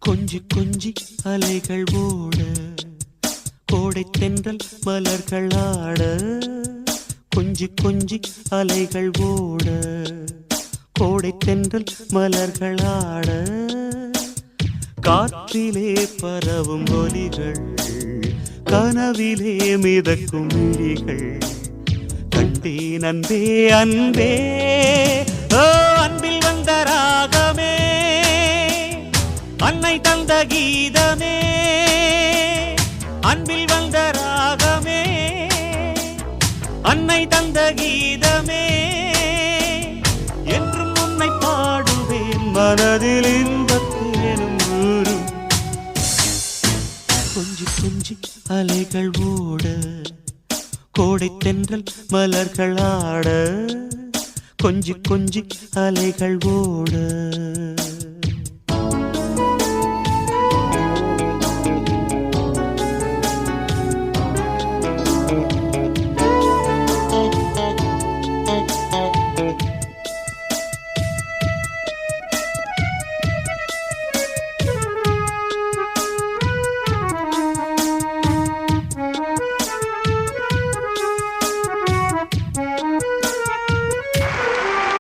கொஞ்சி கொஞ்சி அலைகள் ஓட கோடை தென்றல் மலர்கள் ஆட கொஞ்சி கொஞ்சி அலைகள் ஓட கோடை தென்றல் மலர்கள் ஆட காற்றிலே பரவும் ஒலிகள் கனவிலே மிதக்கும் விழிகள் கண்டேன் அன்பே அன்பே ஓ அன்பில் வந்த ராகமே அன்னை தந்த கீதமே அன்பில் வந்த ராகமே அன்னை தந்த கீதமே என்றும் உன்னை பாடுவேன் மனதில் இன்பத்தேனும் ஊரும் கொஞ்சி கொஞ்சி அலைகள் ஓட கோடை தென்றல் மலர்கள் ஆட கொஞ்சி கொஞ்சி அலைகள் ஓட